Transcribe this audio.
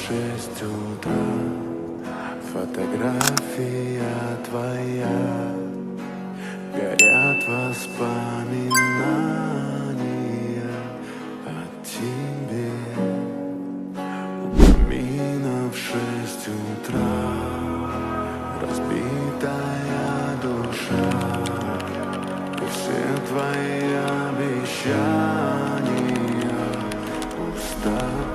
6 утра. Фотография твоя, горят воспоминания о тебе. У камина в 6 утра разбитая душа, и все твои обещания пустота.